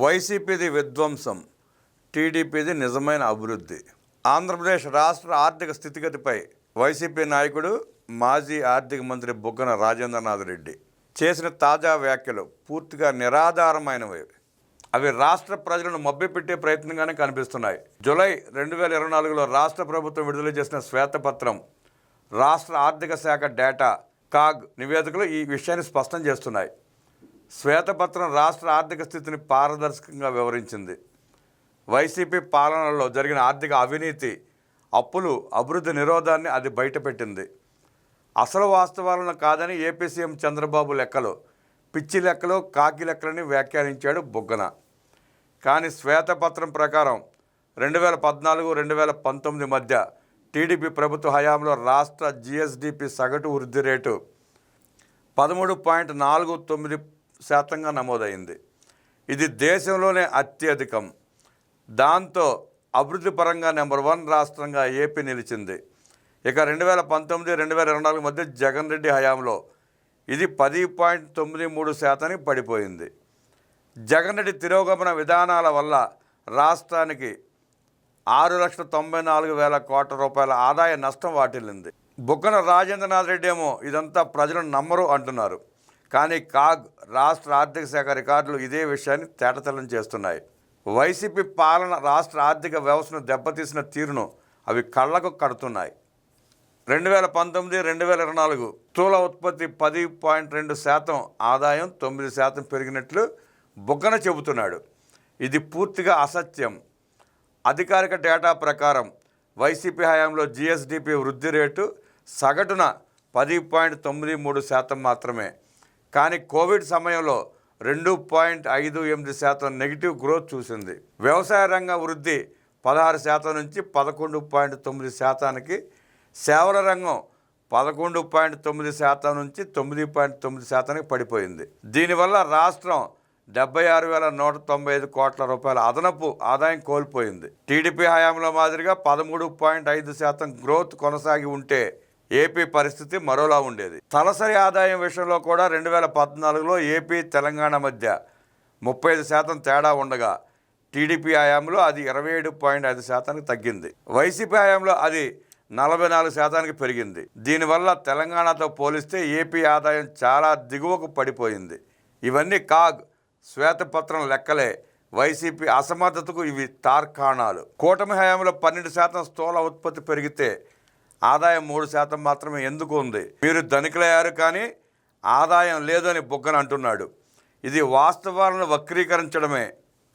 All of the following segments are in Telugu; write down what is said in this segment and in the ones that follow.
వైసీపీది విధ్వంసం, టీడీపీది నిజమైన అభివృద్ధి. ఆంధ్రప్రదేశ్ రాష్ట్ర ఆర్థిక స్థితిగతిపై వైసీపీ నాయకుడు మాజీ ఆర్థిక మంత్రి బుగ్గన రాజేంద్రనాథ్ రెడ్డి చేసిన తాజా వ్యాఖ్యలు పూర్తిగా నిరాధారమైనవి. అవి రాష్ట్ర ప్రజలను మభ్యపెట్టే ప్రయత్నంగానే కనిపిస్తున్నాయి. జూలై 2024లో రాష్ట్ర ప్రభుత్వం విడుదల చేసిన శ్వేతపత్రం, రాష్ట్ర ఆర్థిక శాఖ డేటా, కాగ్ నివేదికలు ఈ విషయాన్ని స్పష్టం చేస్తున్నాయి. శ్వేతపత్రం రాష్ట్ర ఆర్థిక స్థితిని పారదర్శకంగా వివరించింది. వైసీపీ పాలనలో జరిగిన ఆర్థిక అవినీతి, అప్పులు, అభివృద్ధి నిరోధాన్ని అది బయటపెట్టింది. అసలు వాస్తవాలను కాదని ఏపీ సీఎం చంద్రబాబు లెక్కలు పిచ్చి లెక్కలు, కాకి లెక్కలని వ్యాఖ్యానించాడు బుగ్గన. కానీ శ్వేతపత్రం ప్రకారం 2014-2019 మధ్య టీడీపీ ప్రభుత్వ హయాంలో రాష్ట్ర జీఎస్డీపీ సగటు వృద్ధి రేటు 13.49%గా నమోదైంది. ఇది దేశంలోనే అత్యధికం. దాంతో అభివృద్ధి పరంగా నెంబర్ 1 రాష్ట్రంగా ఏపీ నిలిచింది. ఇక 2019-2024 మధ్య జగన్ రెడ్డి హయాంలో ఇది 10.93%కి పడిపోయింది. జగన్ రెడ్డి తిరోగమన విధానాల వల్ల రాష్ట్రానికి 6,94,000 కోట్ల రూపాయల ఆదాయ నష్టం వాటిల్లింది. బుగ్గన రాజేంద్రనాథ్ రెడ్డి ఏమో ఇదంతా ప్రజలను నమ్మరు అంటున్నారు. కానీ కాగ్, రాష్ట్ర ఆర్థిక శాఖ రికార్డులు ఇదే విషయాన్ని తేటతెల్లం చేస్తున్నాయి. వైసీపీ పాలన రాష్ట్ర ఆర్థిక వ్యవస్థను దెబ్బతీసిన తీరును అవి కళ్లకు కడుతున్నాయి. 2019-2024 స్థూల ఉత్పత్తి 10.2%, ఆదాయం 9% పెరిగినట్లు బుగ్గన చెబుతున్నాడు. ఇది పూర్తిగా అసత్యం. అధికారిక డేటా ప్రకారం వైసీపీ హయాంలో జీఎస్డీపీ వృద్ధి రేటు సగటున 10.93% మాత్రమే. కానీ కోవిడ్ సమయంలో 2.58% నెగిటివ్ గ్రోత్ చూసింది. వ్యవసాయ రంగ వృద్ధి 16% నుంచి 11.9%కి, సేవల రంగం 11.9% నుంచి 9.9%కి పడిపోయింది. దీనివల్ల రాష్ట్రం 76,195 కోట్ల రూపాయల అదనపు ఆదాయం కోల్పోయింది. టీడీపీ హయాంలో మాదిరిగా 13.5% గ్రోత్ కొనసాగి ఉంటే ఏపీ పరిస్థితి మరోలా ఉండేది. తలసరి ఆదాయం విషయంలో కూడా 2014లో ఏపీ, తెలంగాణ మధ్య 35% తేడా ఉండగా టీడీపీ హయాంలో అది 27.5%కి తగ్గింది. వైసీపీ హయాంలో అది 44%కి పెరిగింది. దీనివల్ల తెలంగాణతో పోలిస్తే ఏపీ ఆదాయం చాలా దిగువకు పడిపోయింది. ఇవన్నీ కాగ్ శ్వేతపత్రం లెక్కలే. వైసీపీ అసమర్థతకు ఇవి తార్కాణాలు. కూటమి హయాంలో 12% స్థూల ఉత్పత్తి పెరిగితే ఆదాయం 3% మాత్రమే ఎందుకు ఉంది? మీరు ధనికులయ్యారు కానీ ఆదాయం లేదని బుగ్గన అంటున్నాడు. ఇది వాస్తవాలను వక్రీకరించడమే.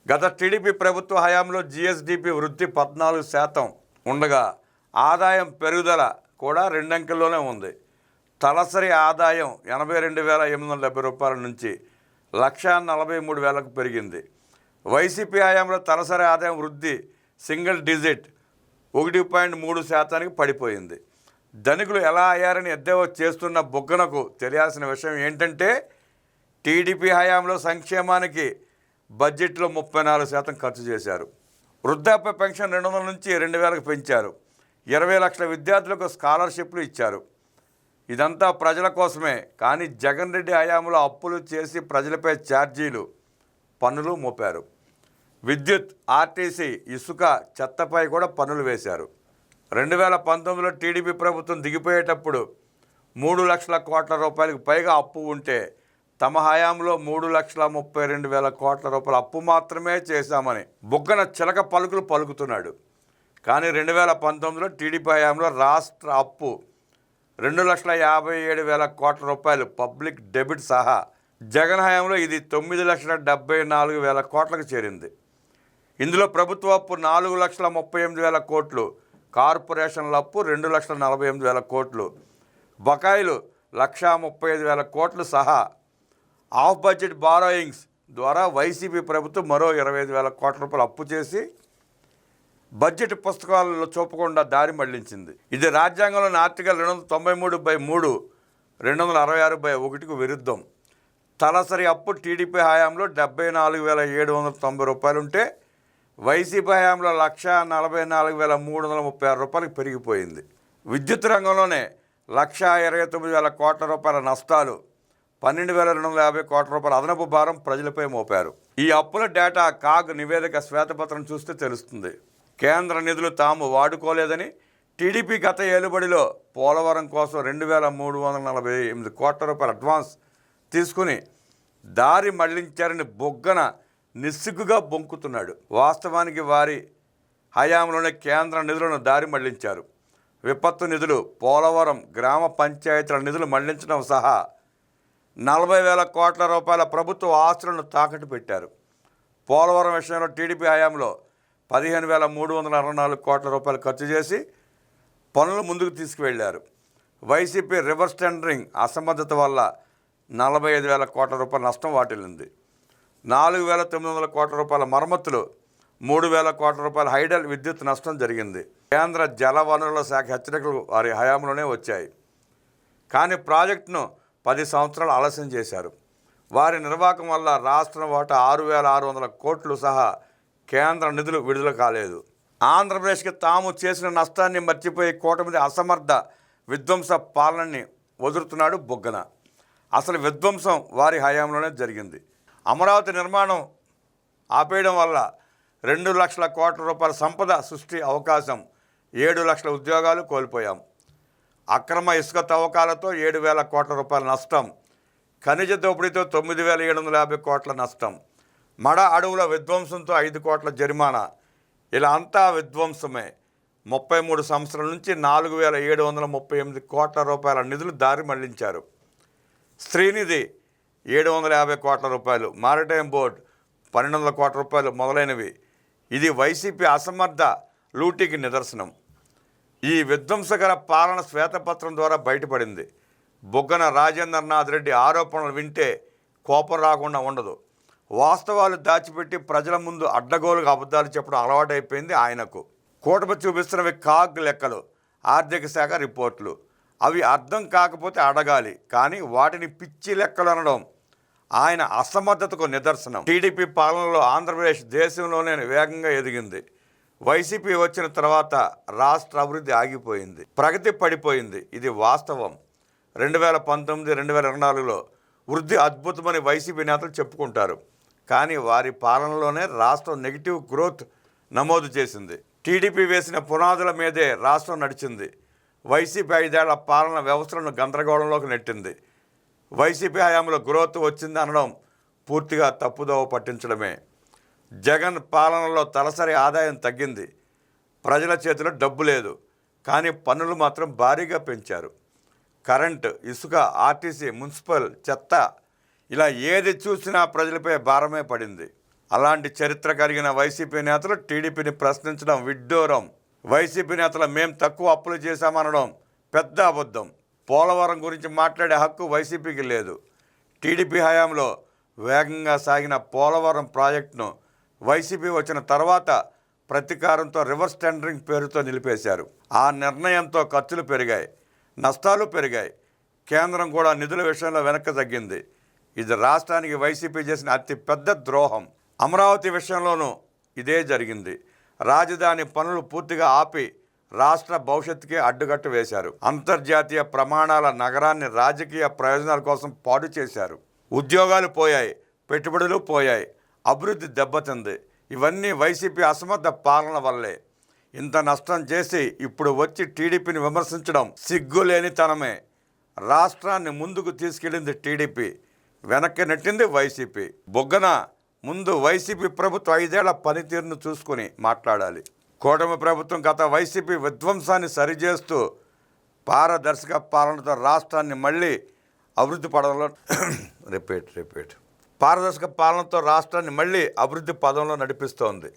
గత టీడీపీ ప్రభుత్వ హయాంలో జీఎస్డీపీ వృద్ధి 14% ఉండగా ఆదాయం పెరుగుదల కూడా 2 అంకెల్లోనే ఉంది. తలసరి ఆదాయం 82,870 రూపాయల నుంచి 1,43,000కు పెరిగింది. వైసీపీ హయాంలో తలసరి ఆదాయం వృద్ధి సింగిల్ డిజిట్ 1.3%కి పడిపోయింది. ధనికులు ఎలా అయ్యారని ఎద్దేవా చేస్తున్న బుగ్గనకు తెలియాల్సిన విషయం ఏంటంటే టీడీపీ హయాంలో సంక్షేమానికి బడ్జెట్లో 34% ఖర్చు చేశారు. వృద్ధాప్య పెన్షన్ 200 నుంచి 2,000కు పెంచారు. 20 లక్షల విద్యార్థులకు స్కాలర్షిప్లు ఇచ్చారు. ఇదంతా ప్రజల కోసమే. కానీ జగన్ రెడ్డి హయాంలో అప్పులు చేసి ప్రజలపై ఛార్జీలు, పన్నులు మోపారు. విద్యుత్, ఆర్టీసీ, ఇసుక, చెత్తపై కూడా పన్నులు వేశారు. 2019లో టీడీపీ ప్రభుత్వం దిగిపోయేటప్పుడు 3 లక్షల కోట్ల రూపాయలకు పైగా అప్పు ఉంటే తమ హయాంలో 3,32,000 కోట్ల రూపాయల అప్పు మాత్రమే చేశామని బుగ్గన చిలక పలుకులు పలుకుతున్నాడు. కానీ 2019లో టీడీపీ హయాంలో రాష్ట్ర అప్పు 2,57,000 కోట్ల రూపాయలు పబ్లిక్ డెబిట్ సహా. జగన్ హయాంలో ఇది 9,74,000 కోట్లకు చేరింది. ఇందులో ప్రభుత్వ అప్పు 4,38,000 కోట్లు, కార్పొరేషన్ల అప్పు 2,48,000 కోట్లు, బకాయిలు 1,35,000 కోట్లు సహా ఆఫ్ బడ్జెట్ బారోయింగ్స్ ద్వారా వైసీపీ ప్రభుత్వం మరో 25,000 కోట్ల రూపాయలు అప్పు చేసి బడ్జెట్ పుస్తకాలలో చూపకుండా దారి మళ్లించింది. ఇది రాజ్యాంగంలోని ఆర్టికల్ 293/3, 266/1కు విరుద్ధం. తలసరి అప్పు టీడీపీ హయాంలో 74,790 రూపాయలు ఉంటే వైసీపీ హయాంలో 1,44,336 రూపాయలకు పెరిగిపోయింది. విద్యుత్ రంగంలోనే 1,29,000 కోట్ల రూపాయల నష్టాలు, 12,250 కోట్ల రూపాయల అదనపు భారం ప్రజలపై మోపారు. ఈ అప్పుల డేటా కాగ్ నివేదిక శ్వేతపత్రం చూస్తే తెలుస్తుంది. కేంద్ర నిధులు తాము వాడుకోలేదని టీడీపీ గత ఏలుబడిలో పోలవరం కోసం 2,348 కోట్ల రూపాయల అడ్వాన్స్ తీసుకుని దారి మళ్లించారని బొగ్గన నిస్సిగ్గుగా బొంకుతున్నాడు. వాస్తవానికి వారి హయాంలోనే కేంద్ర నిధులను దారి మళ్లించారు. విపత్తు నిధులు, పోలవరం గ్రామ పంచాయతీల నిధులు మళ్లించడం సహా 40,000 కోట్ల రూపాయల ప్రభుత్వ ఆస్తులను తాకట్టు పెట్టారు. పోలవరం విషయంలో టీడీపీ హయాంలో 15,364 కోట్ల రూపాయలు ఖర్చు చేసి పనులు ముందుకు తీసుకువెళ్లారు. వైసీపీ రివర్స్ టెండరింగ్ అసమర్థత వల్ల 45,000 కోట్ల రూపాయల నష్టం వాటిల్లింది. 4,900 కోట్ల రూపాయల మరమ్మతులు, 3,000 కోట్ల రూపాయల హైడల్ విద్యుత్ నష్టం జరిగింది. కేంద్ర జల వనరుల శాఖ హెచ్చరికలు వారి హయాంలోనే వచ్చాయి. కానీ ప్రాజెక్టును 10 సంవత్సరాలు ఆలస్యం చేశారు. వారి నిర్వాహకం వల్ల రాష్ట్రం వాటా 6,600 కోట్లు సహా కేంద్ర నిధులు విడుదల కాలేదు. ఆంధ్రప్రదేశ్కి తాము చేసిన నష్టాన్ని మర్చిపోయి కూటమి అసమర్థ విధ్వంస పాలనని వదులుతున్నాడు బొగ్గన. అసలు విధ్వంసం వారి హయాంలోనే జరిగింది. అమరావతి నిర్మాణం ఆపేయడం వల్ల 2 లక్షల కోట్ల రూపాయల సంపద సృష్టి అవకాశం, 7 లక్షల ఉద్యోగాలు కోల్పోయాం. అక్రమ ఇసుక తవ్వకాలతో 7,000 కోట్ల రూపాయల నష్టం, ఖనిజ దోపిడీతో 9,750 కోట్ల నష్టం, మడ అడవుల విధ్వంసంతో 5 కోట్ల జరిమానా. ఇలా అంతా విధ్వంసమే. 33 సంవత్సరాల నుంచి 4,738 కోట్ల రూపాయల నిధులు దారి మళ్లించారు. శ్రీనిధి 750 కోట్ల రూపాయలు, మారిటైమ్ బోర్డు 1,200 కోట్ల రూపాయలు మొదలైనవి. ఇది వైసీపీ అసమర్థ లూటీకి నిదర్శనం. ఈ విధ్వంసకర పాలన శ్వేతపత్రం ద్వారా బయటపడింది. బొగ్గన రాజేంద్రనాథ్ రెడ్డి ఆరోపణలు వింటే కోపం రాకుండా ఉండదు. వాస్తవాలు దాచిపెట్టి ప్రజల ముందు అడ్డగోలుగా అబద్ధాలు చెప్పడం అలవాటైపోయింది ఆయనకు. కూటమి చూపిస్తున్నవి కాగ్ లెక్కలు, ఆర్థిక శాఖ రిపోర్ట్లు. అవి అర్థం కాకపోతే అడగాలి, కానీ వాటిని పిచ్చి లెక్కలు అనడం ఆయన అసమర్థతకు నిదర్శనం. టీడీపీ పాలనలో ఆంధ్రప్రదేశ్ దేశంలోనే వేగంగా ఎదిగింది. వైసీపీ వచ్చిన తర్వాత రాష్ట్ర అభివృద్ధి ఆగిపోయింది, ప్రగతి పడిపోయింది. ఇది వాస్తవం. 2019, 2024లో వృద్ధి అద్భుతమని వైసీపీ నేతలు చెప్పుకుంటారు. కానీ వారి పాలనలోనే రాష్ట్రం నెగిటివ్ గ్రోత్ నమోదు చేసింది. టీడీపీ వేసిన పునాదుల మీదే రాష్ట్రం నడిచింది. వైసీపీ 5 ఏళ్ల పాలన వ్యవస్థలను గందరగోళంలోకి నెట్టింది. వైసీపీ హయాంలో గ్రోత్ వచ్చింది అనడం పూర్తిగా తప్పుదోవ పట్టించడమే. జగన్ పాలనలో తలసరి ఆదాయం తగ్గింది. ప్రజల చేతిలో డబ్బు లేదు, కానీ పన్నులు మాత్రం భారీగా పెంచారు. కరెంటు, ఇసుక, ఆర్టీసీ, మున్సిపల్, చెత్త, ఇలా ఏది చూసినా ప్రజలపై భారమే పడింది. అలాంటి చరిత్ర కలిగిన వైసీపీ నేతలు టీడీపీని ప్రశ్నించడం విడ్డూరం. వైసీపీ నేతలు మేం తక్కువ అప్పులు చేశామనడం పెద్ద అబద్ధం. పోలవరం గురించి మాట్లాడే హక్కు వైసీపీకి లేదు. టీడీపీ హయాంలో వేగంగా సాగిన పోలవరం ప్రాజెక్టును వైసీపీ వచ్చిన తర్వాత ప్రతీకారంతో రివర్స్ టెండరింగ్ పేరుతో నిలిపేశారు. ఆ నిర్ణయంతో ఖర్చులు పెరిగాయి, నష్టాలు పెరిగాయి. కేంద్రం కూడా నిధుల విషయంలో వెనక్కి తగ్గింది. ఇది రాష్ట్రానికి వైసీపీ చేసిన అతి పెద్ద ద్రోహం. అమరావతి విషయంలోనూ ఇదే జరిగింది. రాజధాని పనులు పూర్తిగా ఆపి రాష్ట్ర భవిష్యత్తుకే అడ్డుకట్ట వేశారు. అంతర్జాతీయ ప్రమాణాల నగరాన్ని రాజకీయ ప్రయోజనాల కోసం పాడు చేశారు. ఉద్యోగాలు పోయాయి, పెట్టుబడులు పోయాయి, అభివృద్ధి దెబ్బతింది. ఇవన్నీ వైసీపీ అసమర్థ పాలన వల్లే. ఇంత నష్టం చేసి ఇప్పుడు వచ్చి టీడీపీని విమర్శించడం సిగ్గులేనితనమే. రాష్ట్రాన్ని ముందుకు తీసుకెళ్ళింది టీడీపీ, వెనక్కి నెట్టింది వైసీపీ. బొగ్గన ముందు వైసీపీ ప్రభుత్వం 5 ఏళ్ల పనితీరును చూసుకుని మాట్లాడాలి. కూటమి ప్రభుత్వం గత వైసీపీ విధ్వంసాన్ని సరిచేస్తూ పారదర్శక పాలనతో రాష్ట్రాన్ని మళ్ళీ అభివృద్ధి పదంలో పారదర్శక పాలనతో రాష్ట్రాన్ని మళ్ళీ అభివృద్ధి పదంలో నడిపిస్తోంది.